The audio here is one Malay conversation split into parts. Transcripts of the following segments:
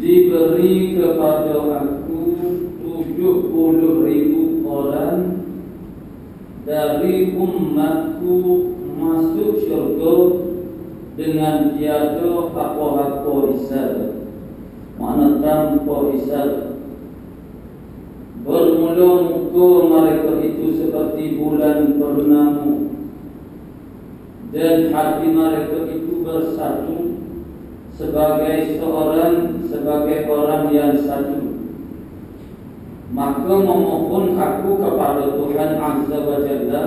Diberi kepada aku 70.000 orang dari umatku masuk syurga dengan tiada apa-apa hisab, mana tanpa hisab. Bermula muka mereka itu seperti bulan purnama, dan hati mereka itu bersatu sebagai orang yang satu. Maka memohon aku kepada Tuhan Azza wa Jalla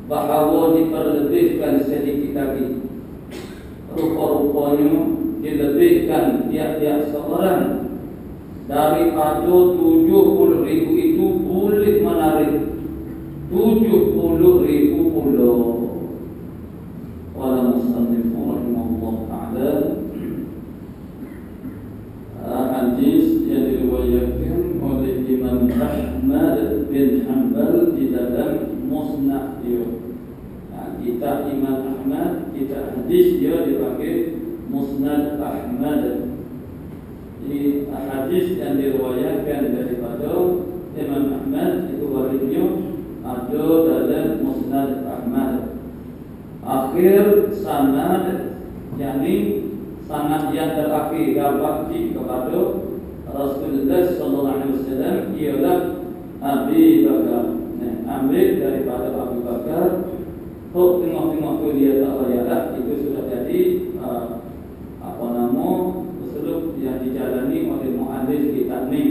bahawa diperlebihkan sedikit lagi, rupa-rupanya dilebihkan tiap-tiap seorang daripada 70.000 itu boleh menarik 70.000 pulau. Wala musannif rahimahullah ta'ala, hadis yang diriwayatkan oleh Imam Ahmad bin Hanbal di dalam Musnad dia. Kitab Imam Ahmad, kitab hadis dia dipanggil Musnad Ahmad. Jadi hadis yang diriwayatkan daripada Imam Ahmad itu warisnya ada dalam Musnad Ahmad. Akhir sanad, yakni sanad yang terakhir berbakti kepada Rasulullah sallallahu alaihi wasallam ialah Abi Bakar. Ambil daripada Abu Bakar. Kok tengok-tengok tu dia tak payahlah, itu sudah jadi usulub yang dijalani oleh muallif kitab ni,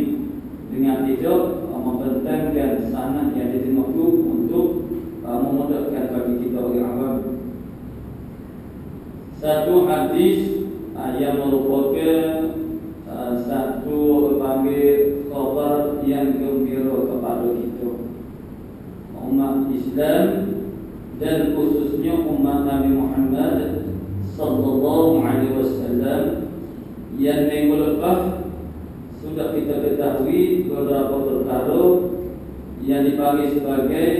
dengan tidak membentangkan sanad yang ditengok tu untuk memudahkan bagi kita orang awam. Satu hadis yang merupakan satu panggil khabar yang gembira kepada kita umat Islam dan khususnya umat Nabi Muhammad sallallahu alaihi wasallam yang minggu lepas sudah kita ketahui beberapa perkara yang dipanggil sebagai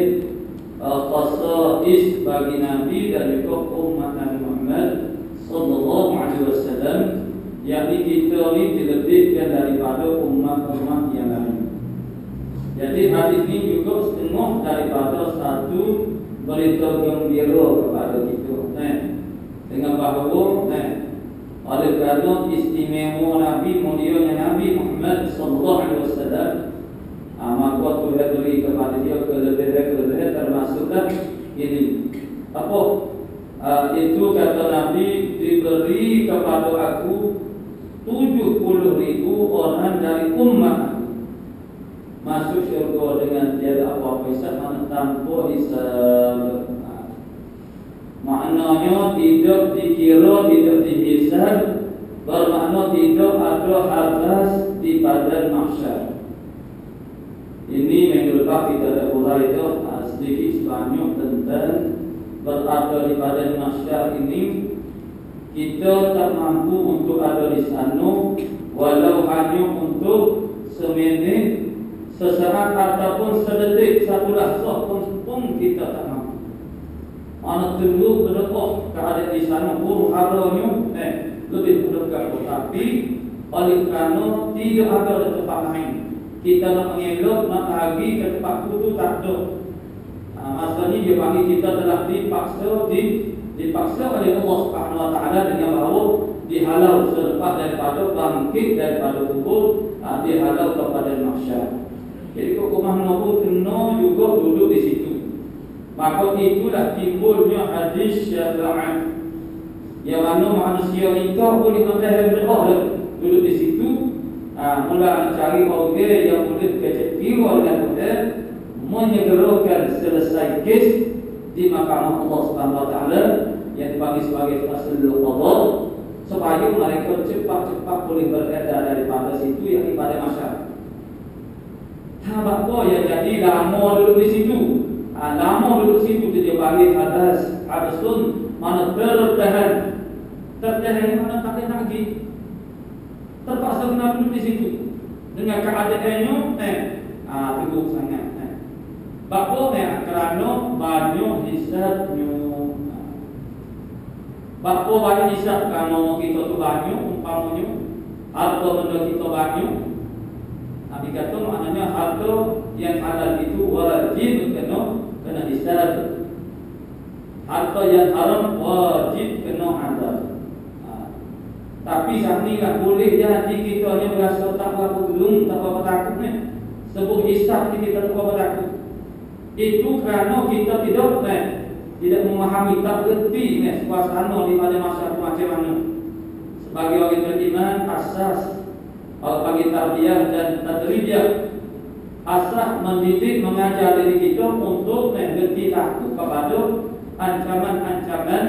khasais bagi Nabi dan juga umat Nabi Muhammad sallallahu alaihi wasallam, yakni kita ini dilebihkan daripada umat-umat yang lain. Jadi hadis ini juga setengah daripada satu berita gembira kepada kita. Dengan bahawa oleh kerana istimewa Nabi, mulianya Nabi Muhammad sallallahu alaihi wasallam, maka Tuhan beri kepada dia kelebihan termasuklah ini. Apa? Itu kata Nabi, diberi kepada aku 70.000 orang dari umat masuk syurga dengan tiada apa-apa hisab, mana tanpa hisab. Maknanya tidak dikira, tidak dihisab, bermakna tidak ada habas di padang mahsyar. Ini minggu lepas kita ada mulai sedikit sebanyak tentang berada di padang mahsyar ini. Kita tak mampu untuk ada di sana, walau hanya untuk seminit, sesaat ataupun sedetik, satu lahzah pun kita tak mampu. Mana tunggu berdekat keadaan di sana pun haranya lebih berdekat. Tapi oleh kerana tidak ada tempat lain, kita nak mengelak, nak pergi ke tempat itu tak ada. Masalahnya dia bagi kita telah dipaksa oleh Allah Subhanahu Wa Taala dengan bahawa dihalau selepas daripada bangkit daripada kubur, dihalau kepada mahsyar. Jadi hukumah pun kena juga duduk di situ. Maka itulah timbulnya hadis syafaat, yang mana manusia itu boleh berdoa duduk di situ, mula mencari orang yang boleh kecewa dengan Tuhan, menyegerakan selesai kes di mahkamah Allah Subhanahu Wa Taala yang dipanggil sebagai faslul qada, supaya mereka cepat-cepat boleh berada daripada situ yang pada masyarakat. Apa yang jadi lama duduk di situ, lama duduk di situ dia panggil hadasun, mana tertahan mana tak ada lagi, terpaksa kena duduk di situ dengan keadaannya teguh sangat. Bapa kerana banyak hisabnya. Bapa banyak hisab kerana kita tu banyak, umpamanya harta benda kita banyak. Nabi kata maknanya harta yang halal itu wajib kena hisab. Harta yang haram wajib kena azab. Tapi saat ni tak boleh jadi kita hanya berasa tak apa belum, tak apa takut ni. Sebut hisab ni kita tak apa takut. Itu kerana kita tidak memahami, tak reti suasana di pada masa macam mana. Sebagai orang beriman, asas bagi tarbiyah dan tadribiyah, asas mendidik, mengajar diri kita untuk mengerti takut kepada ancaman-ancaman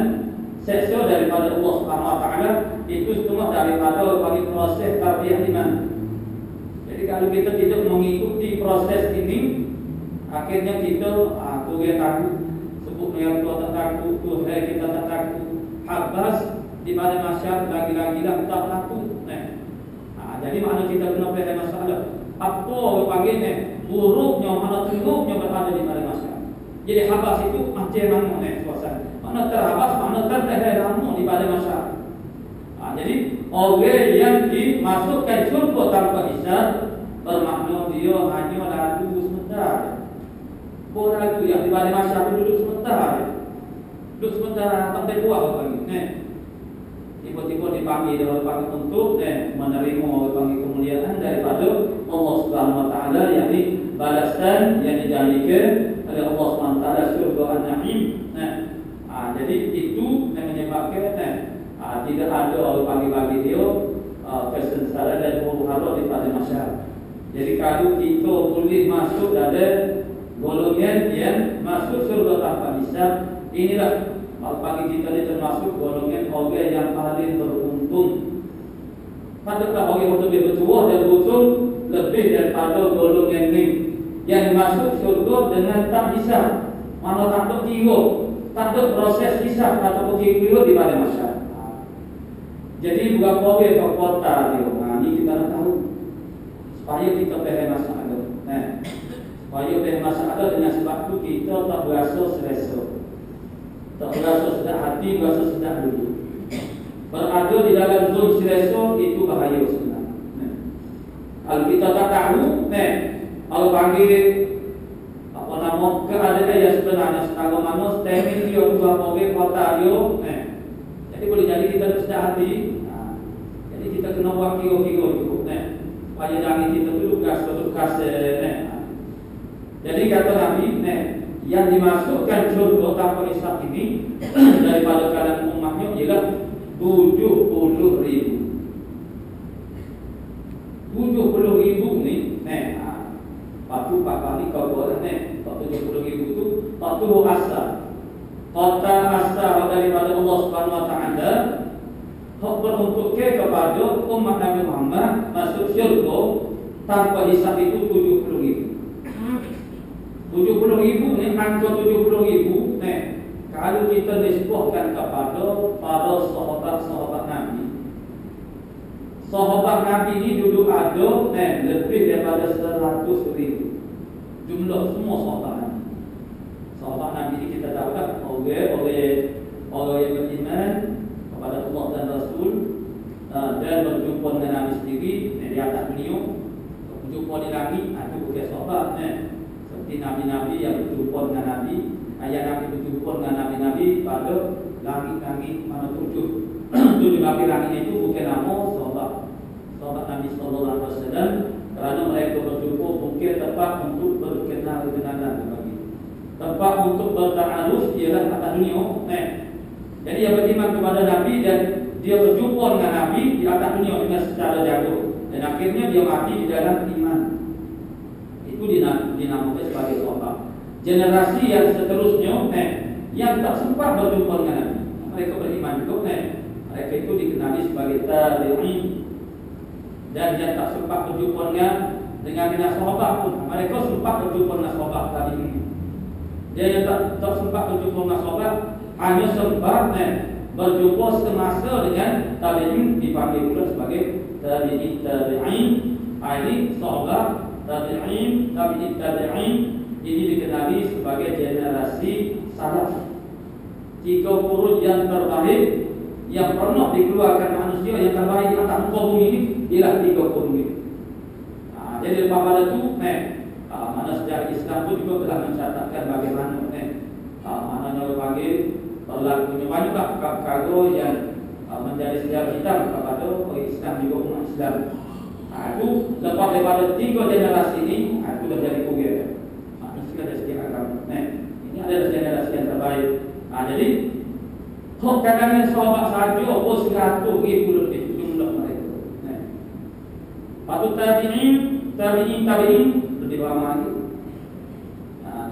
seksual daripada Allah Subhanahu Wa Taala. Itu semua daripada bagi proses tarbiyah iman. Jadi kalau kita tidak mengikuti proses ini, akhirnya kita dia takut, sebut yang tua tak takut, Tuhan kita tak takut, habas di pada masyarakat lagi-lagi tak takut. Jadi makna kita kena faham masalah. Apa panggilnya buruknya, mana teruknya berada di pada masyarakat. Jadi habas itu macam mana suasana? Mana terhabas, mana tertahan di pada masyarakat. Jadi orang yang dimasukkan surga tanpa hisab, bermakna dia hanya lalu sebentar. Orang itu yang di balik masyarakat duduk sementara, tak ada kuah lagi. Tiba-tiba dipanggil untuk menerima panggil kemuliaan daripada Allah Subhanahu Wa Taala, yakni balasan yang dijanjikan oleh Allah Subhanahu Wa Taala surga an-Naim. Jadi itu yang menyebabkan tidak ada orang panggil dia kesengsaraan dan huru-hara daripada masyarakat. Jadi kalau kita boleh masuk dalam golongan yang masuk surga tanpa hisab. Inilah kalau pagi kita ini termasuk golongan orang yang paling beruntung. Padahal orang yang lebih bertuah dan beruntung lebih daripada golongan ini yang masuk surga dengan tak hisab. Mana tak kira, tak ada proses hisab atau kira di pada masyarakat. Jadi bukan boleh ke kota dia. Nah, ini kita nak tahu supaya kita faham masalah. Supaya faham masalah dengan sebab itu kita tak berasa selesa, tak berasa sedap hati, berasa sedap dulu. Berada di dalam zon selesa itu bahaya sebenarnya. Kalau kita tak tahu, kalau panggil apa nama keadaan yang sebenarnya setara mana, temin dia bukan boleh kota dia. Jadi boleh jadi kita sedar hati. Jadi kita kena buat kira-kira itu, supaya jangan kita tugas. Jadi kata Nabi, yang dimasukkan surga tanpa hisab ini daripada kalangan umatnya ialah 70.000. 70.000 ni, patu pak kali kau buat 70.000 itu patu asal. Kota asal daripada Allah Subhanahu Wa Taala hak beruntuknya kepada umat Nabi Muhammad masuk syurga tanpa hisab itu 70.000. 70.000 ni angka 70.000 kalau kita nisbahkan kepada para sahabat Nabi. Sahabat Nabi ini duduk ada lebih daripada 100.000 jumlah semua sahabat Nabi. Sahabat Nabi ini kita tahu kan orang yang beriman kepada Allah dan Rasul dan berjumpa dengan Nabi sendiri di atas dunia, berjumpa di langit, itu bukan sahabat. Seperti Nabi-Nabi yang berjumpa dengan Nabi, ayat Nabi berjumpa dengan Nabi-Nabi pada langit-langit mana tujuh langit itu bukan nama sahabat Nabi Sallallahu Alaihi Wasallam, kerana mereka berjumpa mungkin tempat untuk berkenal dengan Nabi. Tempat untuk bertaaruf ialah atas dunia. Jadi yang beriman kepada Nabi dan dia berjumpa dengan Nabi di atas dunia dengan secara jago, dan akhirnya dia mati di dalam iman. Itu dinamakan sebagai sahabat. Generasi yang seterusnya yang tak sempat berjumpa dengan Nabi, mereka beriman juga. Mereka itu dikenali sebagai tabi'in. Dan yang tak sempat berjumpa dengan sahabat pun, mereka sempat berjumpa dengan sahabat tabi'in. Dia yang tak sempat berjumpa dengan sahabat hanya sempat berjumpa semasa dengan tabi'in, dipanggil pula sebagai tabi'in. Ini sahabat tabi'in ini dikenali sebagai generasi salaf. 3 kurun yang terbaik yang pernah dikeluarkan manusia yang terbaik di atas muka bumi ini ialah 3 kurun ini. Jadi lepas pada itu mana sejarah Islam pun juga telah mencatatkan bagaimana mana orang panggil berlakunya banyaklah perkara yang menjadi sejarah hitam kepada orang Islam juga umat Islam. Itu lepas daripada 3 generasi ini itu dah jadi kuliah. Manusia dari segi agama. Ini adalah generasi yang terbaik. Jadi kadang-kadang sahabat sahaja pun 100,000 lebih jumlah mereka. Patut tabi'in lebih lama lagi.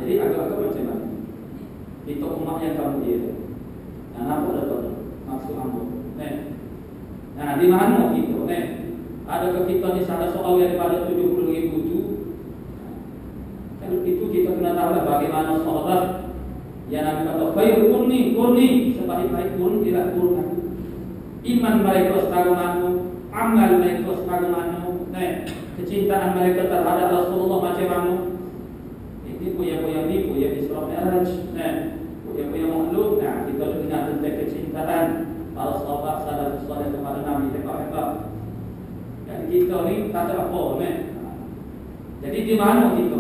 Jadi agak-agak macam mana? Itu umat yang kamu dia. Apa dah maksud kamu? Di mana kita? Adakah kita ni salah seorang daripada 70,000 itu? Kalau itu kita kena tahu bagaimana sahabat yang Nabi kata khair kurni sebaik-baik kurun ialah kurun aku. Iman mereka setara mana, amal mereka setara mana, kecintaan mereka terhadap Rasulullah macam mana. Ini punya Isra Mi'raj, punya makhluk. Kita dengar tentang kecintaan para sahabat salafus saleh kepada Nabi hebat-hebat. Dan kita ni tak ada apa Jadi di mana kita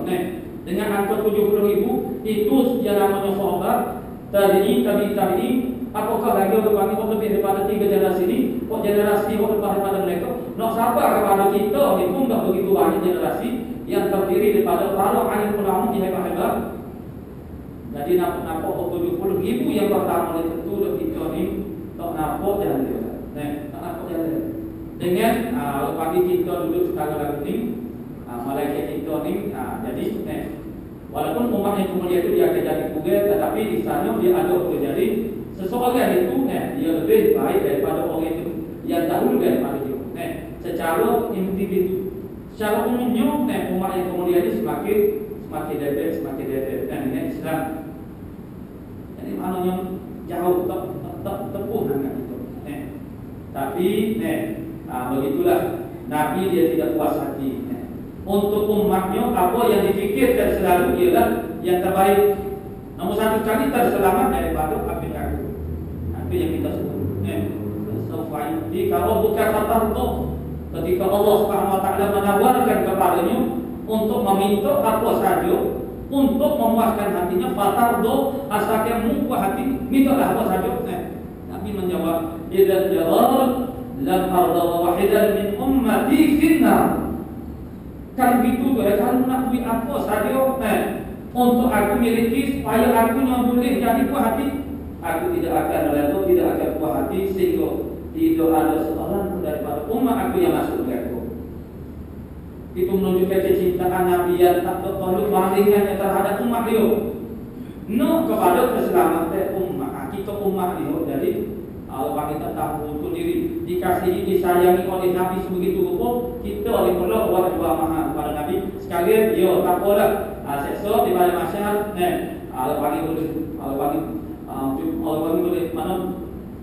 dengan angka 70,000 itu yang namanya sahabat tabi'in. Apakah lagi orang lebih daripada 3 generasi ini? Generasi lebih daripada mereka. Nak sabar kepada kita ni pun tak begitu banyak generasi yang terdiri daripada para alim ulama yang hebat-hebat. Jadi nampak 70,000 yang pertama ni tentu kita ni tak nampak jalan dia. Tak nampak jalan dia. Dengan pagi kita duduk sekarang lagu ni, malaikat kita ni jadi Walaupun umat yang kemudian itu dia akan jadi kuget, tetapi di sana dia ada jadi seseorang itu dia lebih baik daripada orang itu yang dahulu daripada dia. Secara individu, secara umumnya umat yang kemudian ini semakin debet. Ini Islam. Jadi maknanya jauh tak tempuh dengan itu. Tapi begitulah Nabi dia tidak puas hati. Untuk umatnya apa yang dipikirkan selalu ialah yang terbaik. Nomor satu kali terselamat daripada api neraka. Itu yang kita sebut. Jadi kalau bukan tertentu ketika Allah Subhanahu Wa Taala menawarkan kepadanya untuk meminta apa saja untuk memuaskan hatinya, fatardo asalkan muka hati mintalah apa saja. Nabi menjawab, "Idzal jalal lam arda wahidan min ummati finnar." Kalau gitu, kalau nak beli apa saja untuk aku miliki supaya aku yang boleh jadi puas hati, aku tidak akan redha, tidak akan puas hati sehingga tidak ada seorang daripada umat aku yang masuk neraka. Itu menunjukkan kecintaan Nabi yang tak terlalu bandingannya terhadap umat dia. Kepada keselamatan umat, kita umat dia. Jadi Allah kita tahu untuk diri, dikasihi, disayangi oleh Nabi sebegitu rupa, kita oleh Allah buat dua mahal kepada Nabi. Sekalian dia tak apalah seksa di pada masyarakat. Allah bagi boleh mana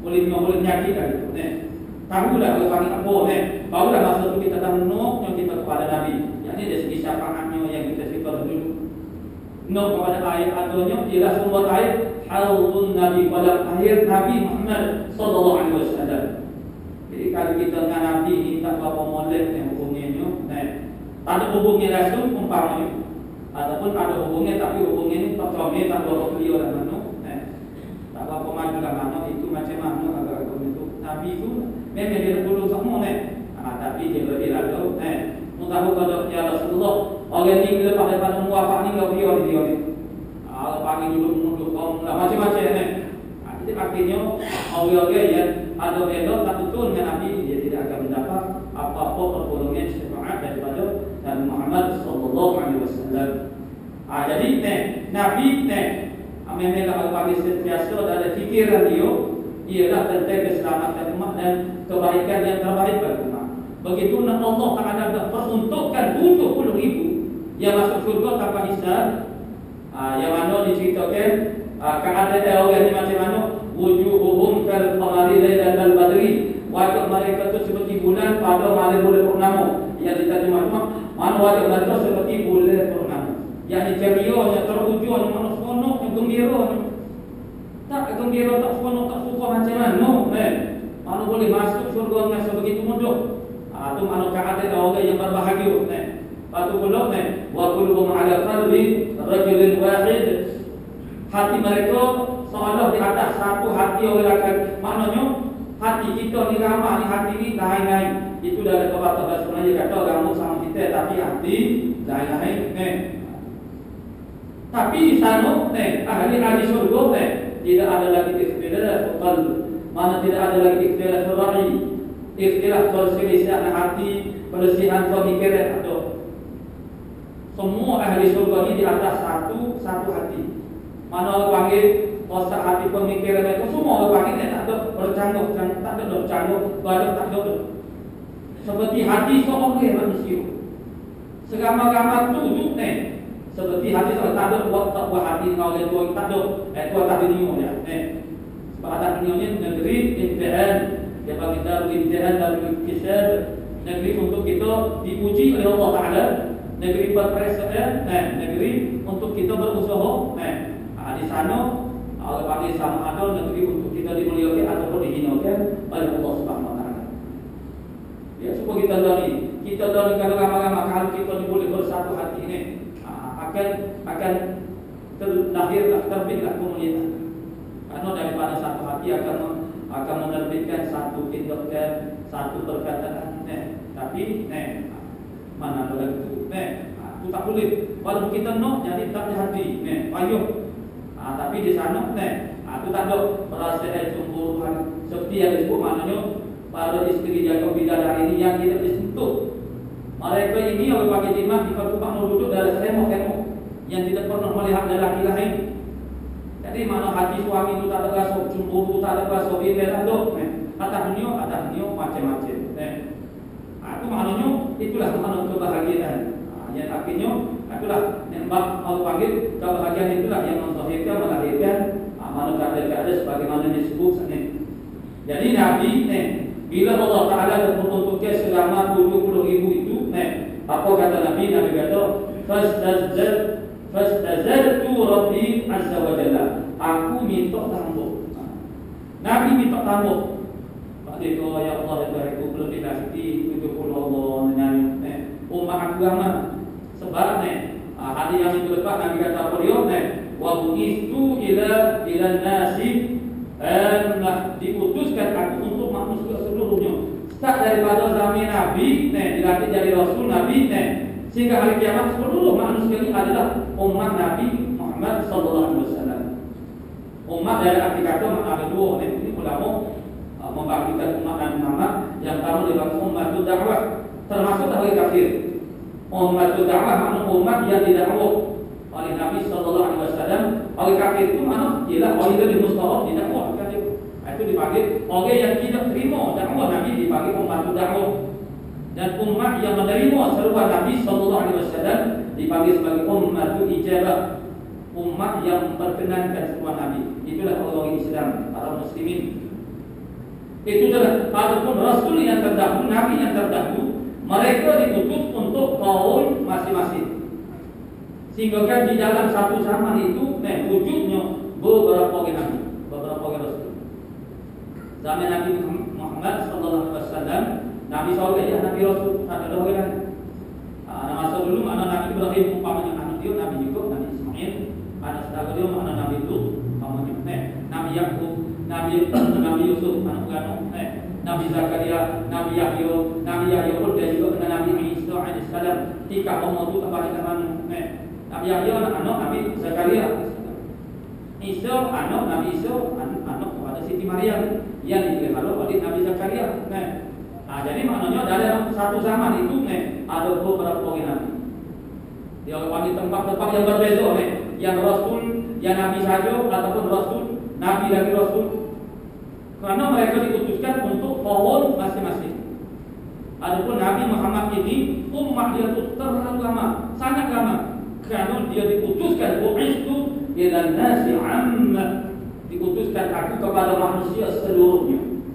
boleh menyakitkan itu. Tahulah Allah bagi apa barulah masa itu kita tahu yang kita kepada Nabi. Yang ini dari segi syafaatnya yang kita cerita dulu. Kepada ayat aturannya ialah sumber ayat haulun Nabi pada akhir Nabi Muhammad sallallahu alaihi wasallam. Jadi kalau kita dengan Nabi minta apa molek yang hubungannya, tak ada hubungnya langsung umpamanya, ataupun ada hubungnya tapi hubungnya tak comel tak bawa beliau dan mana, tak apa maju dan mana itu macam mana agak itu Nabi itu memang dia dulu semua tapi dia lebih lalu tahu kalau ya Rasulullah orang ni bila pada muafak ni kau dia ni Allah panggil dulu kaum macam-macam jadi artinya orang yang ada beda tak betul dengan Nabi dia tidak akan mendapat apa-apa pertolongan syafaat daripada Nabi Muhammad sallallahu alaihi wasallam. Jadi Nabi memang Allah panggil sentiasa dalam fikiran dia ialah tentang keselamatan umat dan kebaikan yang terbaik bagi umat. Begitu Allah Taala peruntukkan 70,000 yang masuk surga tanpa hisab. Yang mana diceritakan keadaan orang ini macam mana, wujuhuhum kal qamari lailatal badri, wajah mereka itu seperti bulan pada malam bulan purnama. Yang diterjemahkan mana wajah mereka seperti bulan purnama. Yang ceria, yang teruju, yang seronok, yang gembira. Tak gembira, tak seronok, tak suka macam mana? Mana boleh masuk surga dengan sebegitu mudah? Itu mana keadaan orang yang berbahagia. Patu pula wa qulubuhum ala qalbi rajulin wahid. Hati mereka seolah di atas satu hati orang lelaki. Maknanya hati kita ni ramah ni hati ni lain-lain. Itu dari kata-kata sebenarnya kata agama sama kita tapi hati lain-lain. Tapi di sana ahli surga tidak ada lagi ikhtilaf qalb. Mana tidak ada lagi ikhtilaf ra'i. Ikhtilaf perselisihan hati, perselisihan pemikiran atau semua ahli surga ini di atas satu hati. Mana orang panggil kosak hati pemikiran itu semua orang panggil tak ada bercanggah, tak ada bercanggah, tak ada. Seperti hati seorang manusia. Segama-gama tujuh seperti hati seorang tak ada buat hati kau yang tua tak ada. Tua tak ada dunia sebab ada dunia ni negeri imtihan. Dia bagi kita imtihan dan kisah negeri untuk kita diuji oleh Allah Taala. Negeri berperasaan, negeri untuk kita berusaha. Di sana Allah panggil sama ada negeri untuk kita dimuliakan ataupun dihinakan oleh Allah Subhanahu Wa Taala. Ya supaya kita dari kalau ramai-ramai kalau kita boleh bersatu hati ini akan terlahirlah terbitlah komunitas. Karena daripada satu hati akan menerbitkan satu tindakan, satu perkataan. Tapi mana ada itu? Itu tak boleh. Walaupun kita nak jadi tak hati. Payuh. Tapi di sana itu tak ada perasaan cemburuan seperti yang disebut maknanya para isteri jaga bidadari ini yang tidak disentuh. Mereka ini oleh bagi timah di tempat duduk dalam semok-semok yang tidak pernah melihat lelaki lain. Jadi mana hati suami itu tak ada rasa cemburu, tak ada rasa iri, atahnya macam-macam. Itu maknanya itulah makna kebahagiaan. Yang akhirnya itulah yang Allah panggil kebahagiaan itulah yang menzahirkan melahirkan mana keadaan sebagaimana disebut sana. Jadi Nabi bila Allah Taala beruntuknya selama 70.000 itu, apa kata Nabi? Nabi kata, "Fastazaltu Rabbi Azza wa Jalla." Aku minta tambah. Nabi minta tambah. Pak Deko, ya Allah, ya aku belum dinasihati 70 Allah nyanyi. Umat agama sebab hari yang itu lepas Nabi kata beliau, "Wa bu'istu ila nasi." Diutuskan aku untuk manusia seluruhnya. Start daripada zaman Nabi, dilatih jadi Rasul Nabi, sehingga hari kiamat seluruh manusia ini adalah umat Nabi Muhammad sallallahu alaihi wasallam. Umat dari arti kata ada dua, ini ulama membagikan umat Nabi Muhammad yang pertama dibagikan umat dakwah, termasuk ahli kafir. Umat dakwah makna umat yang didakwah oleh Nabi sallallahu alaihi wasallam. Oleh kafir itu mana? Ialah orang yang mustahab didakwah. Itu dipanggil orang yang tidak terima dakwah Nabi dipanggil umat dakwah. Dan umat yang menerima seruan Nabi sallallahu alaihi wasallam dipanggil sebagai umat ijabah. Umat yang memperkenankan seruan Nabi. Itulah orang Islam, para muslimin. Itu adalah adapun Rasul yang terdahulu, Nabi yang terdahulu, mereka diutus untuk kaum masing-masing. Sehingga kan di dalam satu zaman itu, wujudnya beberapa orang Nabi, beberapa orang Rasul. Zaman Nabi Muhammad sallallahu alaihi wasallam, Nabi SAW ya Nabi Rasul, ada orang kan. Masa dulu anak Nabi Ibrahim umpamanya anak dia, Nabi juga Nabi Ismail, anak saudara dia anak Nabi Lut, umpamanya Nabi Yakub, Nabi Yusuf, anak Gano, Nabi Zakaria, Nabi Yahya pun dan juga Nabi Isa alaihissalam. Tiga orang itu apa kita mana? Nabi Yahya anak Nabi Zakaria, Isa anak Nabi Isa anak kepada Siti Maryam yang dipelihara oleh Nabi Zakaria. Jadi maknanya dalam satu zaman itu ada beberapa orang Nabi. Dia panggil tempat-tempat yang berbeza, yang Rasul, yang Nabi saja ataupun Rasul, Nabi lagi Rasul. Karena mereka diutuskan untuk kaum masing-masing. Adapun Nabi Muhammad ini umat dia itu terlalu lama, sangat lama. Karena dia diutuskan bu'istu ila nasi 'amma. Diutuskan aku kepada manusia seluruhnya.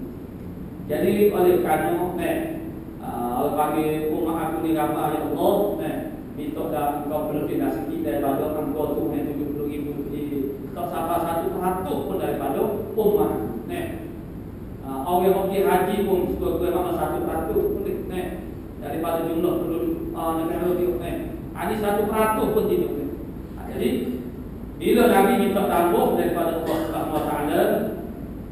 Jadi oleh karena bagi umat aku di gambar ya Allah, minta dah engkau perlu dinasihati daripada engkau tu 70.000 di tak sampai 1% pun daripada umat. Orang yang pergi haji pun sekurang-kurangnya 1% pun daripada jumlah penduduk negara itu. Ini 1% pun tidak. Jadi bila Nabi minta tambah daripada Allah Subhanahu wa taala,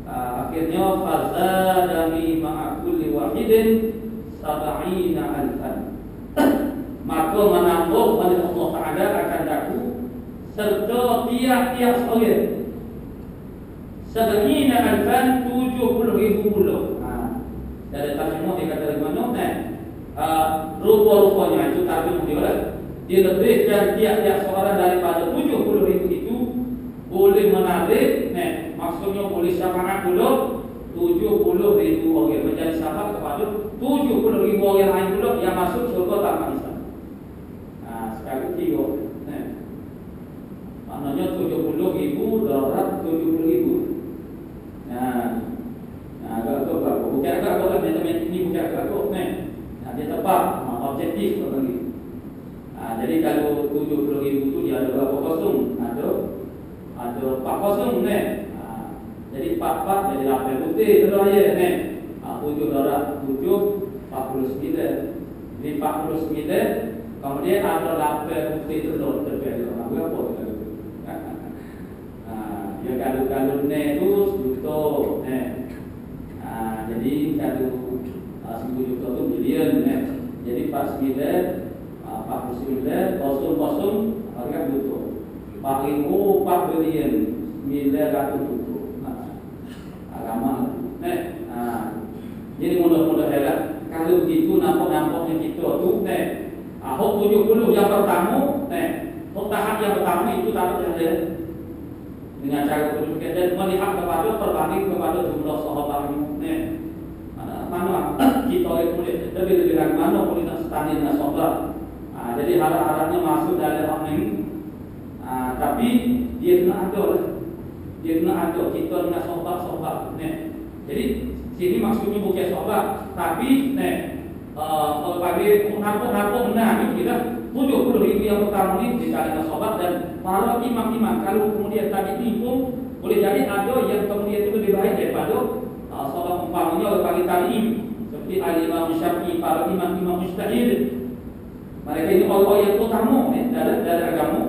akhirnya fazadani ma'a kulli wahidin 70,000. Maka menambah oleh Allah Taala akan daku serta tiap-tiap seorang 70,000 puluh. Dari terjemah dia kata dari mana? Rupa-rupanya itu terjemah dia lah. Dia lebih dan tiap-tiap seorang daripada 70,000 itu boleh menarik, maksudnya boleh syafaat pula 70,000 orang menjadi syafaat kepada 70,000 orang lain pula yang masuk surga tanpa hisab. Sekali tiga. Maknanya 70,000 darat 70,000. Agak berapa? Bukan agak berapa? Matematik ini bukan agak berapa. Dia tepat, objektif bagi. Jadi kalau 70,000 itu dia ada berapa kosong? Ada 4 kosong. Jadi 4 jadi 8 putih telur air 7 darat 7 49. Jadi 49 kemudian ada 8 putih telur terpilih. Berapa kalau? Ya kalau itu 10 juta. Jadi kalau 10 juta itu bilion. Jadi 49 kosong harga juta. 4 bilion 900 juta. Agama. Jadi mudah-mudahan kalau begitu nampak-nampaknya kita tu Ahok 70 yang pertama, tahap yang pertama itu tak ada dengan cara berpikir dan melihat kepada perbanding kepada jumlah sahabat ini. Mana kita boleh lebih lagi mana boleh nak standing dengan sahabat. Jadi harap-harapnya masuk dalam ini. Tapi dia kena ada lah. Dia kena ada kita dengan sahabat-sahabat ni. Jadi sini maksudnya bukan sahabat, tapi ni kalau bagi nampak benar ni kita 70,000 yang pertama ni dicari dengan sahabat dan para imam-imam. Kalau kemudian tadi tipu, boleh jadi ada yang kemudian itu lebih baik daripada sahabat umpamanya oleh bagi tabi'in seperti al-Imam Syafi'i, para imam-imam mujtahid. Mereka ini orang yang utama dalam agama.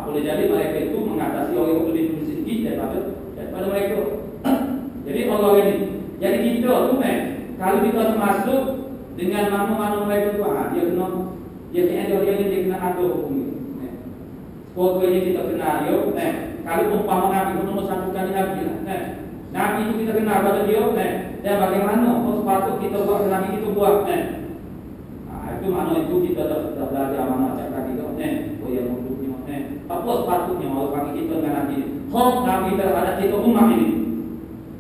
Boleh jadi mereka itu mengatasi orang yang lebih sedikit daripada mereka. Jadi Allah ini. Jadi kita tu kalau kita masuk dengan mana-mana mereka tu, dia kena ada hukum ni. Pokoknya kita kenal dia. Kalau umpama Nabi itu nombor satu kali Nabi lah. Nabi itu kita kenal pada dia. Dan bagaimana sepatut kita buat Nabi itu buat. Itu mana itu kita dah belajar mana cakap kita. Oh yang muduknya. Apa sepatutnya Allah panggil kita dengan Nabi. Nabi terhadap kita umat ini.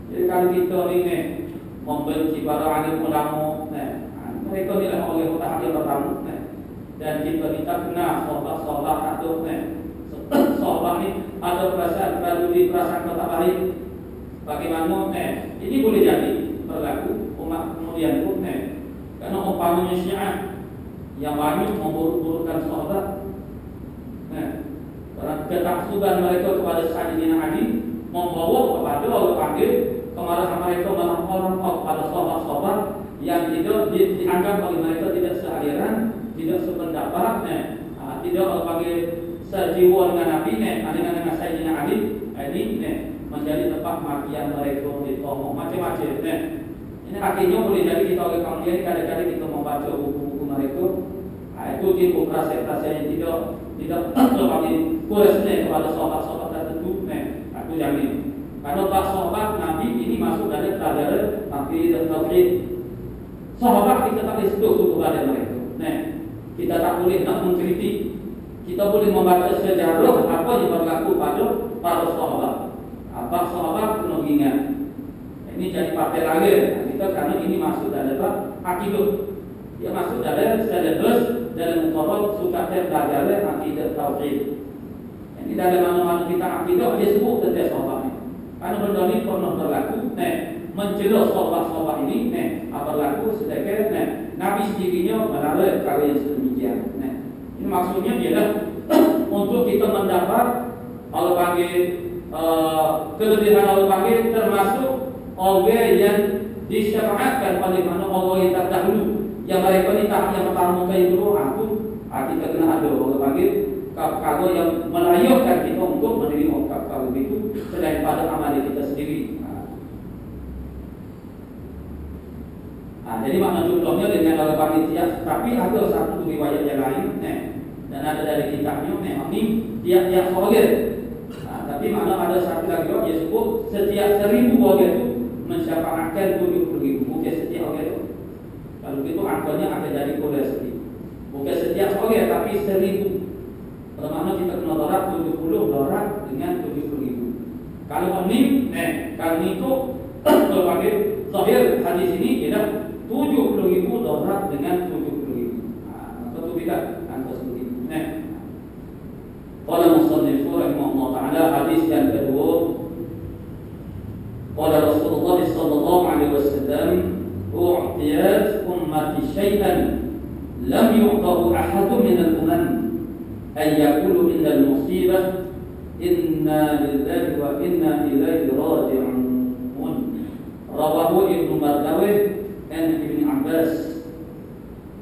Jadi kalau kita ini membenci para alim ulama, mereka ni lah oleh tahap yang pertama. Dan kita kenal sahabat-sahabat atau sahabat ni ada perasaan tak baik. Bagaimana ini boleh jadi berlaku umat kemudian pun karena umpamanya Syiah yang banyak memburuk-burukkan sahabat. Ketaksuban mereka kepada Sayyidina Ali membawa kepada Allah panggil kemarahan mereka melaporkan kepada sahabat-sahabat yang tidak dianggap bagi mereka tidak sealiran, tidak sependapat, tidak Allah panggil sejiwa dengan Nabi, dengan Sayyidina Ali. Ini menjadi tempat makian mereka, ditomong macam-macam. Ini akhirnya boleh jadi kita oleh kemudian kadang-kadang kita membaca buku-buku mereka. Itu timbul rasa-rasa yang tidak bagi kurasnya kepada sahabat-sahabat tertentu. Aku jamin. Kalau tak sahabat Nabi ini masuk dari pelajaran Nabi dan Tauhid. Sahabat kita tak boleh sentuh kepada mereka. Kita tak boleh nak mengkritik. Kita boleh membaca sejarah apa yang berlaku pada para sahabat. Apa sahabat kena ingat. Ini jadi partai lain. Kita karena ini masuk dalam akidah. Dia masuk dalam syllabus dalam muqarrar sukat pelajaran akidah tauhid. Ini dalam mana-mana kita akidah dia sebut tentang sahabat ni. Karena benda ni pernah berlaku, mencela sahabat-sahabat ini, berlaku sedangkan Nabi sendirinya melarang perkara yang sedemikian. Ini maksudnya ialah untuk kita mendapat Allah panggil kelebihan Allah panggil termasuk orang yang disyafaatkan oleh mana Allah yang terdahulu. Yang mereka ni tahap yang pertama kali dulu kita kena ada Allah panggil kalau yang melayakkan kita untuk menerima kalau itu selain pada amal kita sendiri. Jadi makna jumlahnya dengan Allah panggil tiap, tapi ada satu riwayat yang lain dan ada dari kitabnya ini tiap-tiap soal. Tapi makna ada satu lagi yang disebut setiap 1000 orang itu mensyafaatkan 70,000, bukan setiap orang itu. Kalau itu angkanya akan jadi koleksi. Bukan setiap orang tapi 1000. Kalau mana kita kena dolar 70 dolar dengan 70,000. Kalau ini, kalau itu kalau panggil zahir hadis ini ialah 70,000 dolar dengan 70,000. Maka itu beda angka seperti itu. Qala musannif rahimahullah taala hadis yang kedua. Qala Rasulullah sallallahu alaihi wasallam u'tiyat ummati syai'an lam yu'tahu ahadun min al-umam ay yaqulu inna al-musibah inna lillahi wa inna ilaihi raji'un. Rawahu Ibnu Mardawih dan Ibnu Abbas.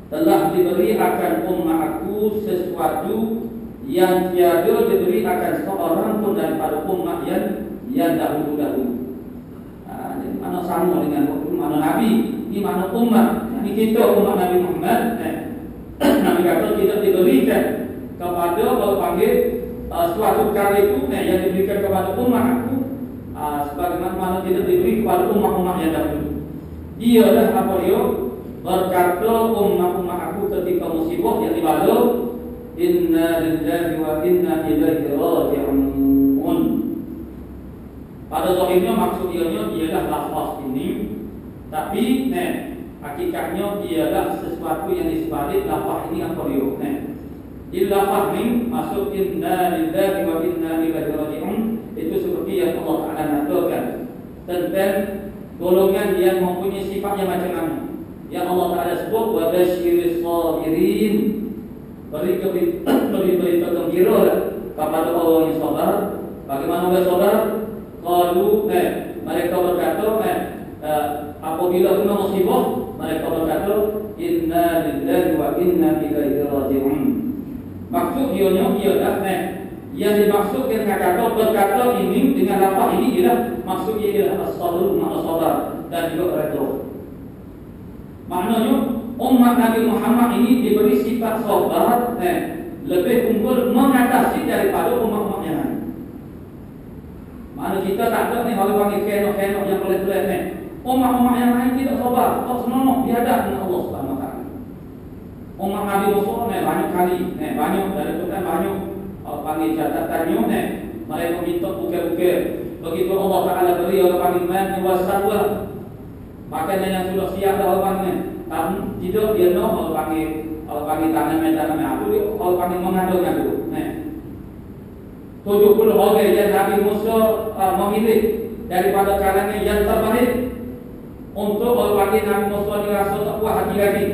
Telah diberi akan umatku sesuatu yang tiada diberi akan seorang pun daripada umat yang dahulu-dahulu. Jadi mana sama dengan mana Nabi, ini mana umat. Ini kita umat Nabi Muhammad. Nabi kata tidak diberikan kepada kalau panggil suatu perkara itu yang diberikan kepada umat aku sebagaimana tidak diberi kepada umat-umat yang dahulu. Ialah apa dia berkata umat-umat aku ketika musibah yang dibalut inna lillahi wa inna ilaihi raji'un. Pada zahirnya maksud ianya ialah lafaz ini, tapi hakikatnya ialah sesuatu yang disebalik lafaz ini apa dia. Illa fahmi maksud inna lillahi wa inna ilaihi raji'un itu seperti yang Allah Ta'ala nyatakan tentang golongan yang mempunyai sifat yang macam mana. Yang Allah Ta'ala sebut wa basyiris sabirin, beri berita gembira kepada orang yang sabar. Bagaimana orang sabar? Qalu mereka berkata apabila kena musibah mereka berkata inna lillahi wa inna ilaihi raji'un. Maksud dionya ialah yang dimaksud dengan kata berkata ini dengan lafaz ini ialah maksudnya ialah as-sabr, makna sabar dan juga redha. Maknanya umat Nabi Muhammad ini diberi sifat sabar lebih unggul mengatasi daripada umat-umat yang lain. Mana kita tak ada ni kalau panggil kenok-kenok yang pelik-pelik umat-umat yang lain tidak sabar, tak senonoh dihadap dengan Allah Subhanahu Wa Taala. Umat Nabi Musa banyak kali banyak dari Quran banyak panggil catatannya mereka minta bukit-bukit. Begitu Allah Ta'ala beri orang panggil man wasalwa, makanan yang sudah siap dah orang ni tidak dia nak orang panggil tanam itu orang panggil mengadu-ngadu 70 orang yang Nabi Musa memilih daripada kalangan yang terbaik untuk orang panggil Nabi Musa dirasa tak puas hati lagi.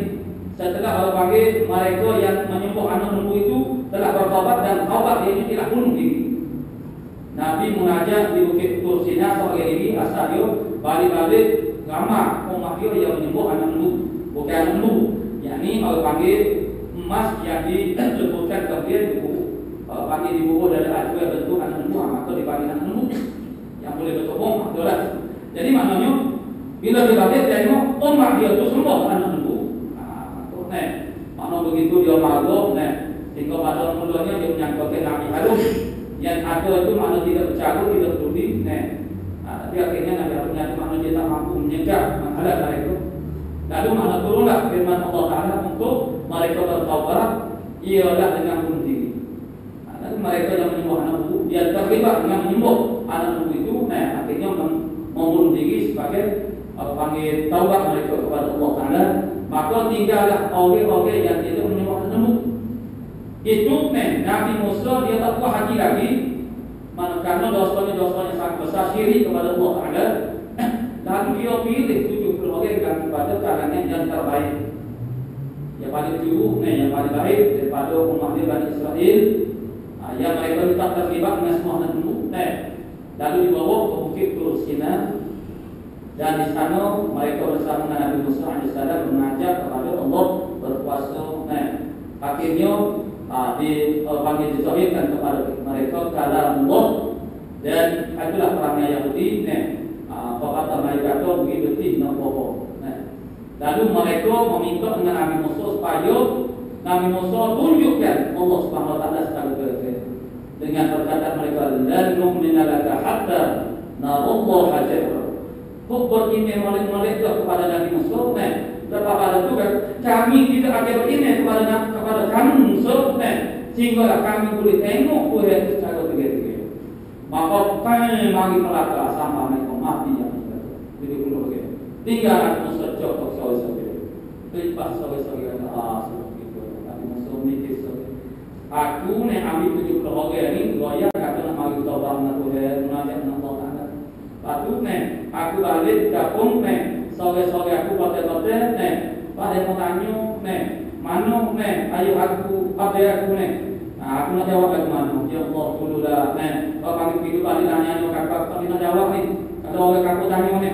Setelah Allah panggil mereka yang menyembah anak lembu itu telah bertaubat dan taubat dia tidak bunuh diri. Nabi mengajak di Bukit Tur Sina sebagai diri asal dia balik-balik ramai umat dia yang menyembah anak lembu, bukan anak lembu. Yang ini Allah panggil emas yang dilebutkan ke dia Allah panggil dibubur dari acu yang bentuk anak lembu, maka dipanggil anak lembu yang boleh bertobong. Jadi maknanya bila dia balik dia tengok umat dia itu sembah anak lembu. Mana begitu dia malu, sehingga pada mulanya dia menyangkutkan Nabi Harun yang ada itu mana tidak bercaru, tidak peduli. Tapi akhirnya Nabi Harun itu mana dia tak mampu menyegah menghalang mereka. Lalu mana turunlah firman Allah Ta'ala untuk mereka bertaubat ialah dengan bunuh diri. Lalu mereka yang menyembah anak lembu, dia terlibat dengan menyembah anak lembu itu, akhirnya membunuh diri sebagai panggil taubat mereka kepada Allah Ta'ala. Maka tinggallah orang-orang yang tidak menyembah lembu. Itu Nabi Musa dia tak puas hati lagi, kerana dosanya sangat besar syirik kepada Allah Ta'ala. Lalu dia pilih 70 orang daripada kalangan yang terbaik, yang paling jauh, yang paling baik daripada umat dia Bani Israel, yang mereka tak terlibat dengan semua lembu. Lalu dibawa ke Bukit Tur Sina. Dan di sana mereka bersama dengan Nabi Musa AS mengajak kepada Allah berpuasa. Akhirnya dipanggil dizahirkan kepada mereka kalam Allah. Dan itulah perangai Yahudi. Kata mereka itu begitu nak bohong. Lalu mereka meminta dengan Nabi Musa supaya Nabi Musa tunjukkan Allah Subhanahu Wa Taala secara konkret. Dengan perkataan mereka lan nu'mina laka hatta narallaha jahra. Kok beriman molek-molek kepada Nabi Musa, lepas pada itu kan kami tidak akan beriman kepada kamu Musa, sehingga kami boleh tengok Tuhan secara tegak-tegak. Maka kami mari melaka sama mereka mati yang jadi belum begitu. Tinggal Nabi Musa cokok sawi-sawi, lepas sawi-sawi kata seperti itu. Nabi Musa mikir sawi. Aku ambil 70 orang ini, goyah kata nak mari taubat dengan Tuhan, menajak dengan Allah Ta'ala. Lepas tu aku balik gabung sore-sore aku hotel-hotel pada mau tanya mana ayo aku apa aku aku nak jawab ke mana ya Allah dulu dah kalau panggil pilih balik tanya kakak tak nak jawab kalau orang kakak tanya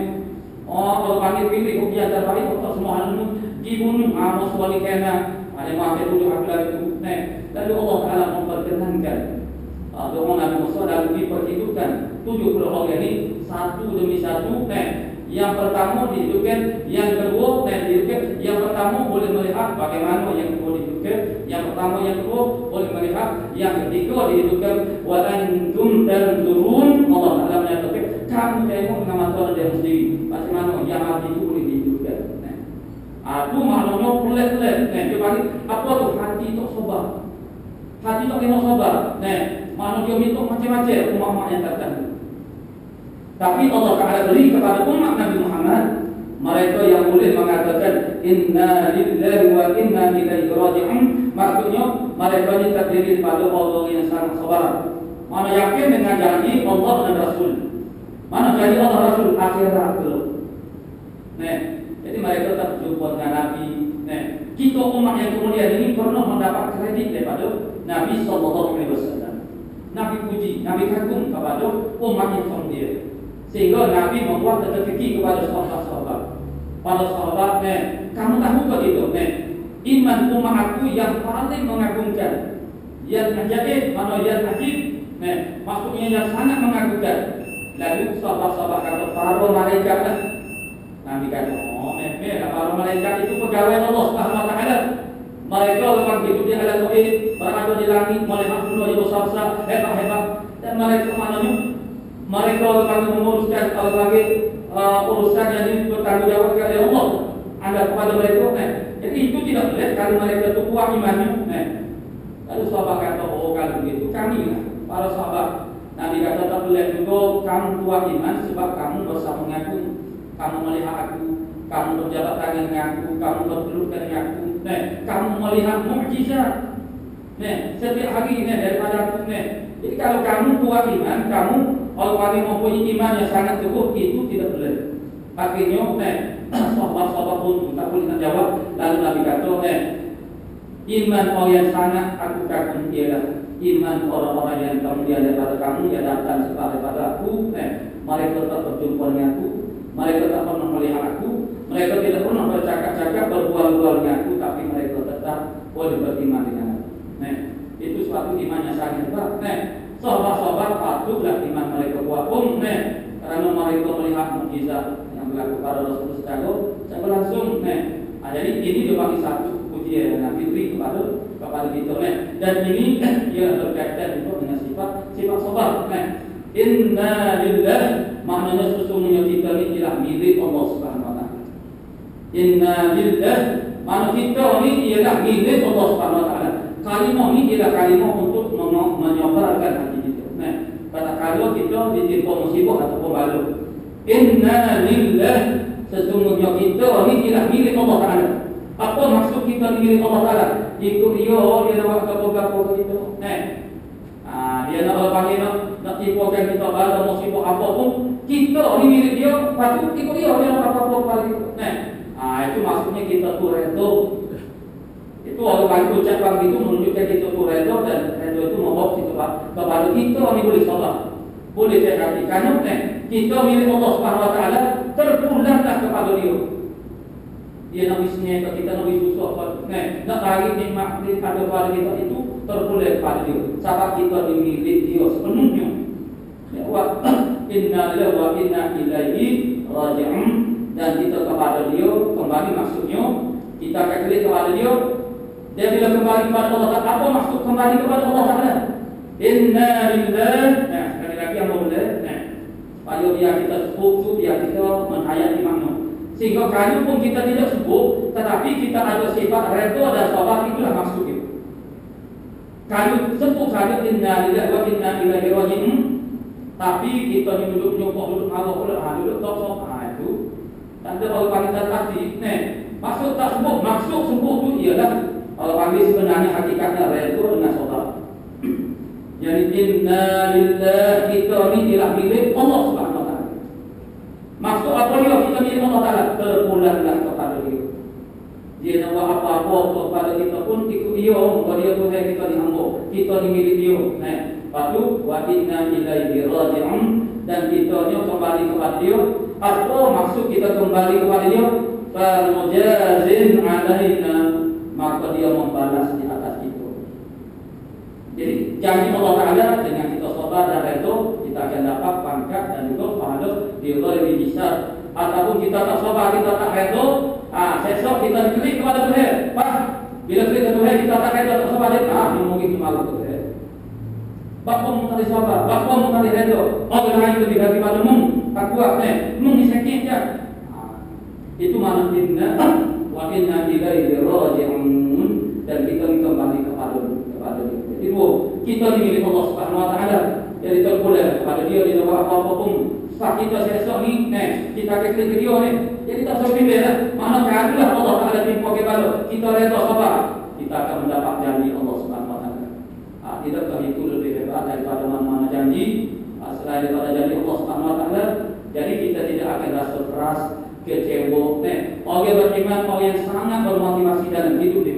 kalau panggil pilih biar terbaik untuk semua hal dibunuh harus balik kena ada maafkan dulu aku lagi tu lalu Allah Ta'ala memperkenankan doa Nabi Musa lalu diperhidupkan 70 orang ini satu demi satu. Yang pertama dihidupkan, yang kedua dihidupkan. Yang pertama boleh melihat bagaimana yang kedua dihidupkan. Yang pertama, yang kedua boleh melihat. Yang ketiga dihidupkan. Wa antum tanzurun. Allah Ta'ala menyatakan kamu tengok dengan mata dia sendiri bagaimana yang mati itu boleh dihidupkan. Itu maknanya pelik-pelik. Dia bagi apa tu hati tak sabar. hati tak kena sabar. Manusia itu macam-macam umat-umat yang tertentu. Tapi Allah Ta'ala beri kepada umat Nabi Muhammad mereka yang boleh mengatakan inna lillahi wa inna ilaihi raji'un. Maksudnya mereka ini terdiri pada Allah yang sangat sabar. Mana yakin dengan janji Allah dan Rasul. Mana janji Allah Rasul akhirat belum. Jadi mereka tak berjumpa dengan Nabi. Kita umat yang kemudian ini pernah mendapat kredit daripada Nabi SAW. Nabi puji, Nabi kagum kepada umat yang kemudian. Sehingga Nabi membuat teka-teki kepada sahabat-sahabat. Pada sahabat, kamu tahu begitu, iman umat aku yang paling mengagumkan, yang ajaib, mana yang ajib, maksudnya yang sangat mengagumkan. Lalu sahabat-sahabat kata, para malaikat. Nabi kata, para malaikat itu pegawai Allah Subhanahu Wa Taala. Mereka memang hidup di alam gaib, berada di langit, melihat dunia yang besar-besar, hebat-hebat, dan mereka maknanya mereka memang menguruskan langit, urusan yang bertanggungjawab oleh Allah. Anda kepada mereka, jadi itu tidak boleh kalau mereka itu kuat imannya. Lalu sahabat kata, oh kalau begitu kami lah, para sahabat. Nabi kata tak boleh juga kamu kuat iman sebab kamu bersama mengaku, kamu melihat aku, kamu berjabat tangan dengan aku, kamu berpeluk dengan aku, kamu melihat mukjizat. Setiap hari daripada aku. Jadi kalau kamu kuat iman, kamu orang-orang mempunyai iman yang sangat teguh, itu tidak boleh. Akhirnya, sahabat-sahabat pun tak boleh nak jawab. Lalu Nabi kata, iman orang yang sangat aku kagum ialah iman orang-orang yang kemudian daripada kamu yang datang daripada aku. Mereka tak berjumpa dengan aku, mereka tak pernah melihat aku, mereka tidak pernah bercakap-cakap, berbual-bual dengan aku, tapi mereka tetap boleh beriman dengan aku. Itu suatu iman yang sangat hebat. Sahabat-sahabat patutlah iman mereka kuat pun, karena mereka melihat mukjizat yang berlaku pada Rasulullah secara langsung. Jadi ini dia bagi satu pujian yang Nabi beri kepada kita. Dan ini ia berkaitan untuk dengan sifat sabar. Inna lillahi, maknanya sesungguhnya kita ini ialah milik Allah Subhanahu Wa Taala. Inna lillahi, makna kita ini ialah milik Allah Subhanahu Wa Taala. Kalimah ini ialah kalimah untuk menyobarkan hati kita. Pada kalau kita ditimpa musibah ataupun bala. Inna lillahi, sesungguhnya kita ini ialah milik Allah Taala. Apa maksud kita milik Allah Taala? Ikut dia nak buat apa-apa kita. Dia nak panggil nak tipukan kita bala musibah apa pun, kita ni milik dia, patut ikut dia nak apa-apa pada kita. Itu maksudnya kita tu redha. Itu orang bagi ucapan itu menunjukkan kita tu redha, dan redha itu membawa kita kepada kita ni boleh salah. Boleh terhati kerana kita milik Allah Subhanahu Wa Taala, terpulanglah kepada dia. Dia nak bisnes, kita nak bisnes apa? Nak tarik nikmat ada pada kita itu terpulang pada dia. Sebab kita dimiliki dia sepenuhnya. Wa inna lillahi wa inna ilaihi raji'un, dan kita kepada dia kembali, maksudnya kita akan kembali kepada dia. Dia bila kembali kepada Allah Taala, apa maksud kembali kepada Allah Taala? Inna lillahi. Sekali lagi yang boleh. Supaya biar kita sebut, biar kita menghayati makna. Sehingga kalau pun kita tidak sebut, tetapi kita ada sifat redha dan sabar, itulah maksud itu. Kalau sebut saja inna lillahi wa inna ilaihi raji'un, tapi kita ni duduk nyokok, duduk marah pula, duduk tok-tok, itu tanda orang panggil tak hati. Maksud tak sebut, maksud sebut itu ialah orang panggil sebenarnya hakikatnya redha dengan sabar. Jadi inna lillahi, kita ni ialah milik Allah Subhanahu Wa Taala. Maksud apa dia kita milik Allah Taala? Terpulanglah kepada dia. Dia nak buat apa-apa kepada kita pun ikut dia. Kalau dia Tuhan kita dihamba, kita ni milik dia. Lepas tu wa inna ilaihi raji'un, dan kita ni kembali kepada dia. Apa maksud kita kembali kepada dia? Fa mujazin alaina, maka dia membalas di atas kita. Jadi janji Allah Taala dengan kita sabar dan redha, kita akan dapat pangkat dan juga pahala di lebih besar. Ataupun kita tak sabar, kita tak redha, sesok kita klik kepada Tuhan. Bila klik kepada Tuhan, kita tak redha, tak sabar, dia mungkin malu ke Tuhan. Bapa mu tak sabar, bapa mu tak redha. Orang lain lebih daripada mu, tak kuat mu ni sakit je. Itu makna inna wa inna ilaihi raji'un, dan kita kembali kepada dia. Jadi kita dimiliki Allah Subhanahu Wa Taala. Jadi terpulang kepada dia di bawah apa-apa pun. Saat kita esok ni, kita keklik ke dia ni. Jadi tak usah pilih lah. Mana keadilah Allah Taala timpa kepada kita reda sabar. Kita akan mendapat janji Allah Subhanahu Wa Taala. Tidakkah itu lebih hebat daripada mana-mana janji selain daripada janji Allah Subhanahu Wa Taala? Jadi kita tidak akan rasa keras, kecewa. Orang beriman orang yang sangat bermotivasi dalam hidup dia.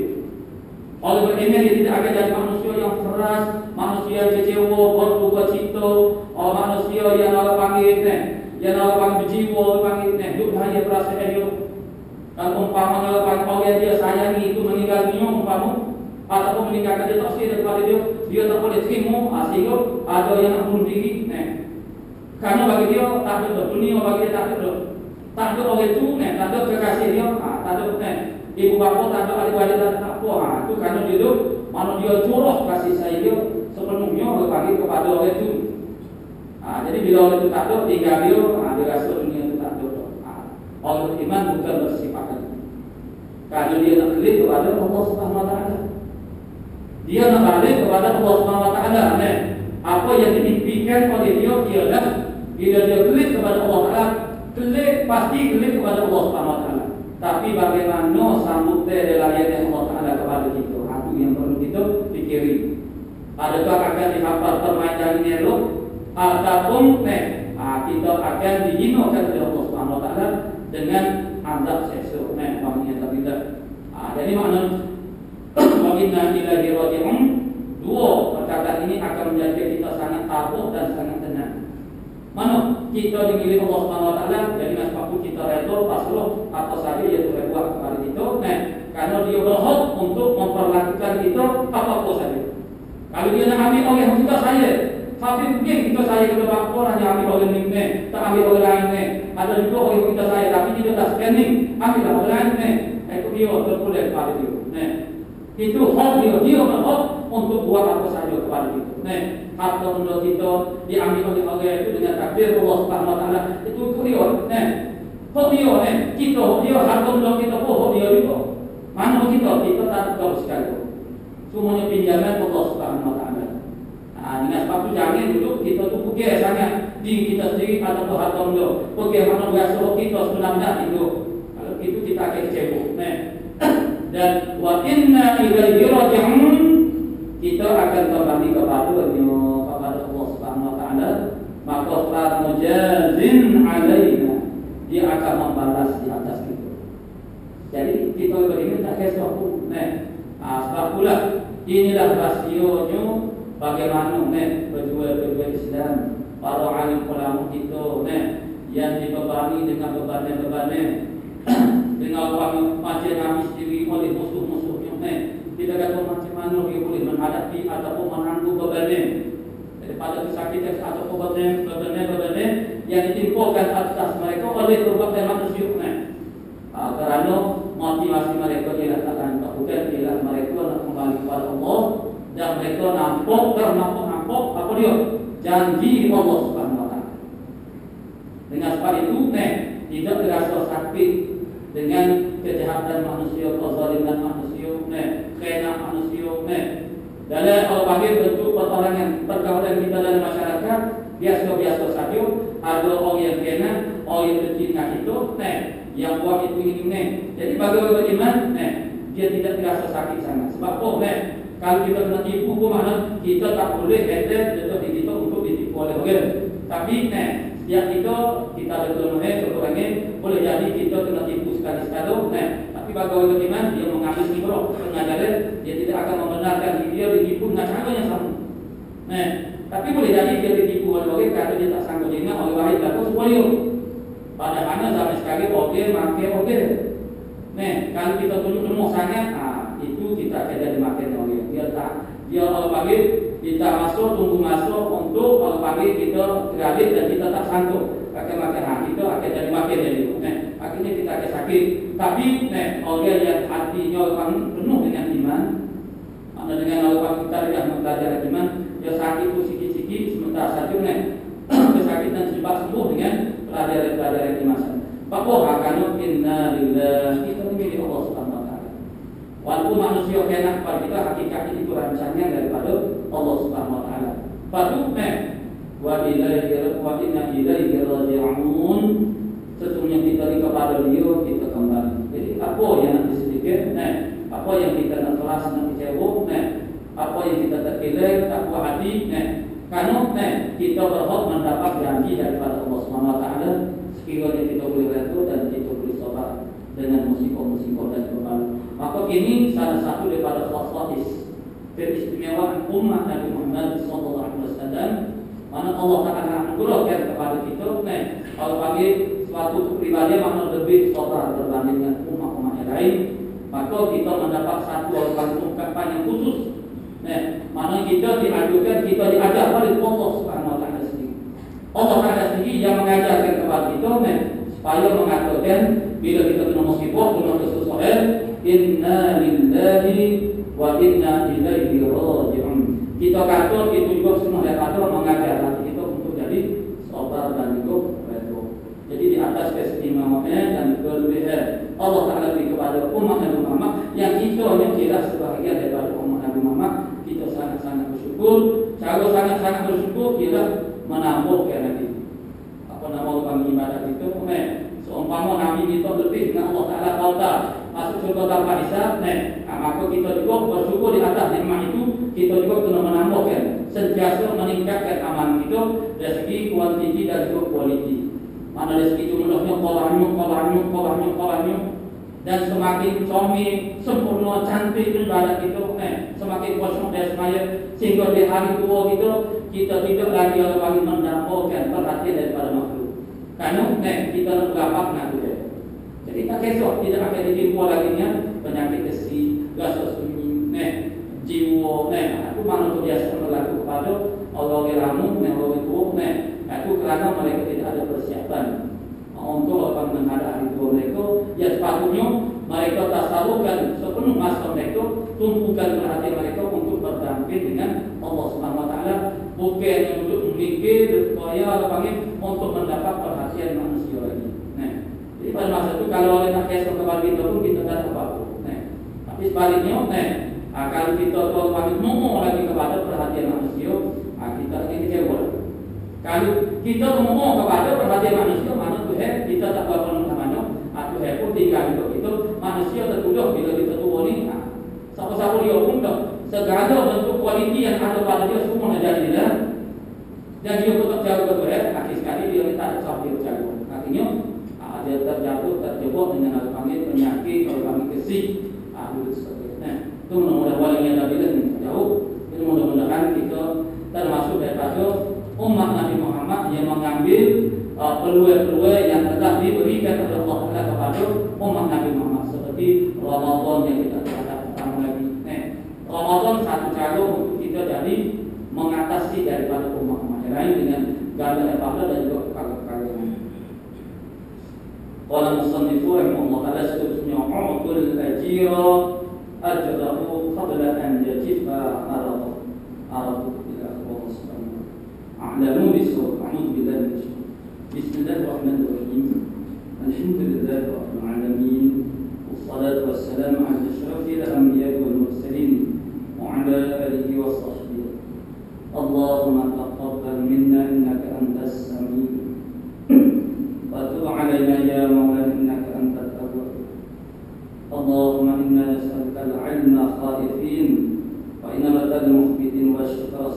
Orang beriman dia tidak akan jadi manusia yang keras, manusia yang kecewa, berduka cita, manusia yang orang panggil yang orang panggil berjiwa, panggil hidup hanya perasaan dia. Kalau umpama orang yang dia sayangi itu meninggal dunia umpama ataupun meninggalkan dia tak sedar daripada dia tak boleh terima sehingga ada yang nak bunuh diri. Karena bagi dia tak ada dunia, bagi dia tak ada orang itu, tak ada kekasih dia, tak ada ibu bapa, tak ada adik-adik, tak apa. Itu karena dia tu mana dia curah kasih sayang dia sepenuhnya bagi kepada orang itu. Jadi bila orang itu tak ada, tinggal dia rasa dunia itu tak ada. Orang beriman bukan bersifat itu. Karena dia nak balik kepada Allah Subhanahu Wa Taala. Dia nak balik kepada Allah Subhanahu Wa Taala. Apa yang dimimpikan oleh dia ialah bila dia balik kepada Allah Taala, pasti balik kepada Allah Subhanahu Wa Taala. Tapi bagaimana sambut layan Allah Taala kepada kita? Itu yang perlu kita fikiri. Adakah akan dihafal permainan ini elok ataupun kita akan dihinakan oleh Allah Subhanahu Wa Taala dengan azab seksual. Maknanya tidak. Jadi makna wa inna ilaihi raji'un, dua perkataan ini akan menjadikan kita sangat tabah dan sangat tenang. Mana kita dimiliki Allah Subhanahu Wa Taala, jadi sebab kita redha pasrah apa saja yang Tuhan buat kepada kita, karena dia berhak untuk memperlakukan kita apa-apa saja. Kalau dia nak ambil orang yang kita saya, tapi mungkin kita saya kepada bapa hanya ambil orang ni, tak ambil orang lain. Ada juga orang yang kita saya tapi dia tak scanning, ambil orang lain. Itu dia terpulang kepada dia. Itu hak dia berhak untuk buat apa saja kepada kita. Harta benda kita diambil oleh orang itu dengan takdir Allah Subhanahu Wa Taala, itu dia. Hak dia, kita dia harta benda kita hak dia juga. Mana kita tak tahu sekali. Semuanya pinjaman Allah Subhanahu Wa Taala. Dengan sebab itu jangan duduk kita tu fikir sangat diri kita sendiri atau harta benda. Bagaimana biasa kita sebenarnya itu. Kalau itu kita akan kecewa. Dan wa inna ilaihi raji'un, kita akan kembali kepada Allah Subhanahu Wa Taala. Maka fa mujazin alaina, dia akan membalas di atas kita. Jadi kita beriman tak kisah pun. Sebab pula inilah rasionya bagaimana berjuang Islam. Para alim ulama kita yang dibebani dengan beban-beban dengan orang macam habis diri oleh musuh-musuhnya. Tidak kata macam mana dia boleh menghadapi ataupun menanggung beban daripada kesakitan ataupun beban yang ditimpakan atas mereka oleh perbuatan manusia. Kerana motivasi mereka ialah takkan bukan ialah mereka nak kembali kepada Allah dan mereka nampak apa dia janji Allah Subhanahu Wa Taala. Dengan sebab itu tidak terasa sakit dengan kejahatan manusia, kezaliman manusia, kena manusia. Dalam berbagai bentuk pergaulan kita dalam masyarakat biasa-biasa saja. Ada orang yang kena, orang yang benci dengan itu, yang buat itu ini. Jadi bagi orang beriman, dia tidak terasa sakit sangat. Sebab kalau kita kena tipu pun mana kita tak boleh handle kita untuk ditipu oleh orang. Tapi setiap kita ada kekurangan, boleh jadi kita kena tipu sekali-sekala. Tapi bagi orang beriman, dia mengambil ibrah pengajaran, dia tidak akan membenarkan dia ditipu dengan cara yang sama. Tapi boleh jadi dia ditipu oleh orang kerana dia tak sanggup dengan orang lain atau supaya. Padahal sampai sekali makan. Kalau kita tunjuk lemah sangat, itu kita akan jadi makan orang. Dia orang panggil kita tunggu masuk untuk orang panggil kita tergalih dan kita tak sanggup makan kita akan jadi makan dari itu. Akhirnya kita akan sakit. Tapi orang yang hatinya orang penuh dengan iman, dengan orang kita yang mempelajari iman, dia sakit itu sikit-sikit sementara saja kesakitan sebab sembuh dengan pelajaran iman. Bahwa akan inna lillahi, kita memilih Allah Subhanahu Wa Taala. Walaupun manusia kena kepada kita, hakikatnya itu rancangan daripada Allah Subhanahu Wa Taala. Fatu'me wa inna ilaihi raji'un. Sesungguhnya kita kepada Dia kita kembali. Jadi apa yang nak disedikit, apa yang kita nak keras, nak kecewa, apa yang kita terkilai, tak puas hati, kerana kita berhak mendapat janji daripada Allah Subhanahu Wa Taala. Sekiranya kita boleh redha dan kita boleh sabar dengan musibah-musibah dan cobaan. Maka ini salah satu daripada khasais keistimewaan umat Nabi Muhammad SAW. Mana Allah Taala anugerahkan kepada kita, kalau bagi suatu kepribadian mana lebih sabar berbanding dengan umat-umat yang lain, maka kita mendapat satu ungkapan yang khusus. Mana kita diajarkan, kita diajar oleh Allah Subhanahu Wa Taala sendiri. Allah Taala sendiri yang mengajarkan kepada kita, supaya mengatakan bila kita kena musibah, kena kesusahan, inna lillahi wa inna ilaihi raji'un. Kita kata itu juga semua daripada mengajar hati kita untuk jadi sabar dan juga redha. Jadi di atas keistimewaan dan kelebihan Allah Taala beri kepada umat Nabi Muhammad, yang kita yang jelas sebahagian daripada umat Nabi Muhammad, kita sangat-sangat bersyukur. Cara sangat-sangat bersyukur ialah menambahkan lagi apa nama orang ibadat itu. Seumpama Nabi kita lebih dengan Allah Taala kauta masuk surga tanpa hisab, maka kita juga bersyukur di atas nikmat itu. Kita juga kena menambahkan, sentiasa meningkatkan amalan kita dari segi kuantiti dan juga kualiti. Mana dari segi jumlahnya banyak, dan semakin comel, sempurna, cantik ibadat kita, semakin kosong dan semaya, sehingga di hari tua kita tidak lagi lagi mendapatkan perhatian daripada makhluk. Karena kita nak berapa nak dia. Jadi tak kisah, tidak akan dijumpa lagi penyakit kesi, rasa sunyi, jiwa, aku mana tu biasa berlaku kepada orang ramu, orang tua, aku kerana mereka tidak ada persiapan untuk akan menghadapi hari tua mereka. Ya sepatutnya mereka tasawufkan sepenuh masa mereka, tumpukan perhatian mereka untuk berdamping dengan Allah Subhanahu Wa Taala, bukan untuk memikir supaya untuk mendapat perhatian manusia lagi. Jadi pada masa itu kalau orang nak kisah kepada kita pun kita tak ada apa-apa. Tapi sebaliknya, kalau kita ngomong lagi kepada perhatian manusia, kita lagi kecewa. Kalau kita ngomong kepada perhatian manusia, mana Tuhan kita tak apa-apa namanya, Tuhan pun tinggal hidup itu. Manusia tertuduh bila kita tua ni, siapa-siapa dia pun tak. Segala bentuk kualiti yang ada pada dia semua jadi dia. Dan dia tetap jauh ke Tuhan. Akhir sekali dia tak ada siapa dia jauh. Artinya dia terjatuh, terjebak dengan apa panggil penyakit, apa panggil kesih, itu mudah-mudahan yang ada bila jauh. Itu mudah-mudahan kita termasuk daripada umat Nabi Muhammad yang mengambil peluang-peluang yang telah diberikan oleh Allah Taala kepada umat Nabi Muhammad, seperti Ramadan yang kita ada pertama lagi. Ramadan satu cara untuk kita jadi mengatasi daripada umat-umat yang lain dengan ganda ibadah dan juga perkara-perkara lain. Qala musannifu rahimahullah ta'ala seterusnya u'tul ajira ajrahu qabla an yajifa aradu ila Allah subhanahu a'lamu bisu a'udhu billahi minash Bismillahirrahmanirrahim. Alhamdulillahi rabbil alamin. Wassalatu wassalamu ala asyrafil anbiya'i wal mursalin wa ala alihi wa sahbihi. Allahumma taqabbal minna innaka antas sami'. وتب علينا يا مولانا إنك أنت التواب. اللهم إنا نسألك العلم خائفين وإنابة المخبتين والشكر